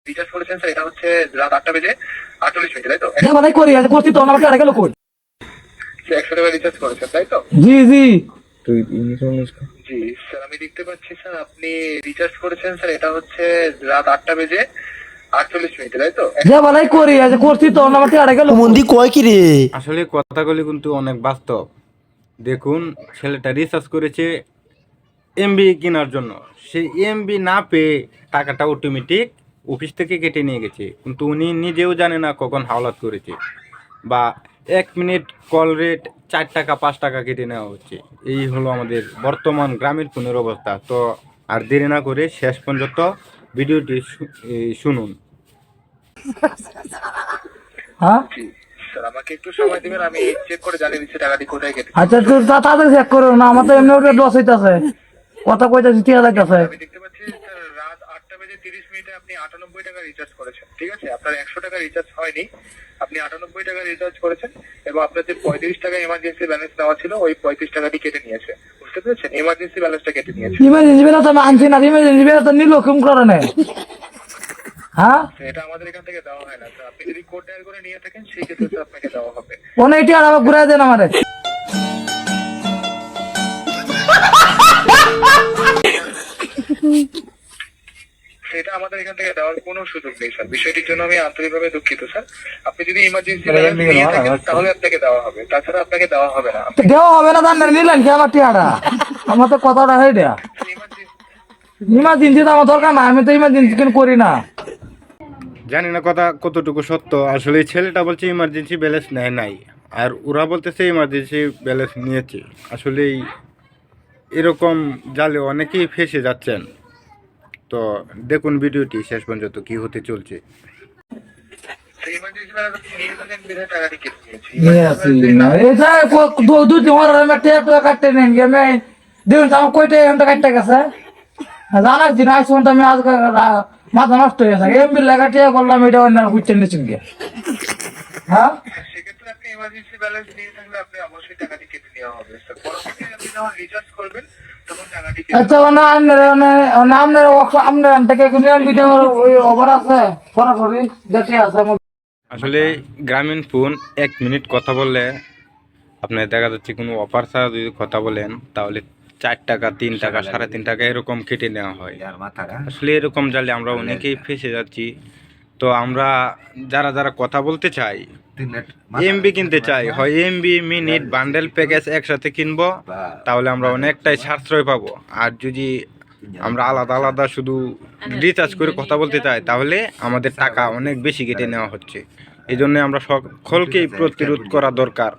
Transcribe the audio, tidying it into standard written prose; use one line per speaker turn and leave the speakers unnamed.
Recharge করেছেন sir, এটা হচ্ছে রাত 8টা বেজে 48 মিনিটে, তাই তো?
মানে করি আর করছি তো আমার টাকা গেল কই?
100 টাকা রিচার্জ করেছেন, তাই তো?
জি জি
জি স্যার, আমি দেখতে পাচ্ছি স্যার আপনি রিচার্জ করেছেন স্যার, এটা হচ্ছে রাত 8টা বেজে 48 মিনিটে, তাই তো?
যে মানে করি আর করছি তো আমার টাকা গেল
মন্দি কয় কি রে?
আসলে কথাগুলি কিন্তু অনেক বাস্তব। দেখুন, ছেলেটা রিসার্চ করেছে এমবি কেনার জন্য, সেই এমবি না পেয়ে টাকাটা অটোমেটিক অফিস থেকে কেটে নিয়ে গেছে, কিন্তু উনি নিজেও জানে না কখন হাওলাত করেছে, বা 1 মিনিট কল রেট 4 টাকা 5 টাকা কেটে নেওয়া হচ্ছে। এই হলো আমাদের বর্তমান গ্রামের ফোনের অবস্থা। তো আর দেরি না করে শেষ পর্যন্ত ভিডিওটি শুনুন।
হ্যাঁ
জি স্যার, আমাকে একটু সময় দিবেন, আমি চেক করে জানিয়ে দিচ্ছি টাকাটি কোথায় কেটেছে।
আচ্ছা তুই তাড়াতাড়ি চেক করো না, আমার তো এমনি ওটা লস হইতাছে, কথা কইতাছি ঠিক আছে।
আমি দেখতে পাচ্ছি স্যার রাত 8টা বেজে 30 মিনিটে আপনি 98 টাকা রিচার্জ করেছেন, ঠিক আছে? আপনার 100 টাকা রিচার্জ হয়নি, আপনি 98 টাকা রিচার্জ করেছেন, এবং আপনার যে 35 টাকা এমার্জেন্সি ব্যালেন্স নেওয়া ছিল ওই 35 টাকাটি কেটে নিয়েছে, বুঝতে পেরেছেন? এমার্জেন্সি ব্যালেন্সটা কেটে নিয়েছে।
ইমার্জেন্সি বেলা তো আমি আনছি না, ইমার্জেন্সি বেলা তো নিল কেমন করে না? হ্যাঁ
এটা আমাদের এখান থেকে দেওয়া হয় না স্যার, আপনি যদি কোড ডায়াল করে নিয়ে থাকেন সেই ক্ষেত্রে স্যার আপনাকে দেওয়া হবে।
অনেক টিয়া আমার ঘুরাই দেন আমারে।
সেটা আমাদের এখান থেকে দেওয়ার কোনো সুযোগ নেই স্যার, বিষয়টির জন্য আমি আন্তরিকভাবে দুঃখিত স্যার। আপনি যদি ইমার্জেন্সি ব্যালেন্স নিয়ে থাকেন তাহলে আপনাকে দেওয়া হবে, তাছাড়া আপনাকে দেওয়া হবে না।
তো দেওয়া হবে না জানেন, নিলেন কি আমার টিয়াটা? আমার তো কথাটা হয়ে দেয়া ইমার্জেন্সি তো আমার দরকার না, আমি তো ইমার্জেন্সি কেন করি না।
জানি না কথা কতটুকু সত্য। আসলে এই ছেলেটা বলছে ইমার্জেন্সি ব্যালেন্স নেয় নাই, আর ওরা বলতেছে ইমার্জেন্সি ব্যালেন্স নিয়েছে। আসলেই এরকম জালে অনেকেই ফেসে যাচ্ছেন। তো দেখুন ভিডিওটি শেষ পর্যন্ত কি হতে চলছে।
ইমার্জেন্সি ব্যালেন্স নিয়ে থাকেন বিধায় টাকাটি কেটে নিয়েছি।
নিয়ে আসি না এটা দু তিন আমার আমি টিয়া কাটতে নেন আমি দেখুন আমার কয়টা এমটা কাটতে গেছে জানাচ্ছি না, আজ পর্যন্ত আমি আজকে মাথা নষ্ট হয়ে থাকে এমবি লেখা টিয়া করলাম, এটা অন্য বুঝছেন নিচ্ছেন গিয়ে। হ্যাঁ
সেক্ষেত্রে আপনি ইমার্জেন্সি ব্যালেন্স নিয়ে থাকলে আপনি অবশ্যই টাকাটি কেটে নেওয়া হবে স্যার। পরবর্তীতে আপনি যখন রিচার্জ করবেন তখন টাকাটি কেটে
আচ্ছা আপনার থেকে ভিডিও ওই ওভার আছে সরাসরি দেখে আছে আমার।
আসলে গ্রামীণ ফোন 1 মিনিট কথা বললে আপনার দেখা যাচ্ছে কোনো অফার ছাড়া যদি কথা বলেন তাহলে 4 টাকা 3 টাকা 3.5 টাকা এরকম কেটে নেওয়া হয়। আসলে এরকম জালে আমরা অনেকেই ফেসে যাচ্ছি। তো আমরা যারা যারা কথা বলতে চাই, এমবি কিনতে চাই, হয় এমবি মিনিট বান্ডেল প্যাকেজ একসাথে কিনবো, তাহলে আমরা অনেকটাই সাশ্রয় পাবো। আর যদি আমরা আলাদা আলাদা শুধু রিচার্জ করে কথা বলতে চাই তাহলে আমাদের টাকা অনেক বেশি কেটে নেওয়া হচ্ছে। এই জন্য আমরা সকলকেই প্রতিরোধ করা দরকার।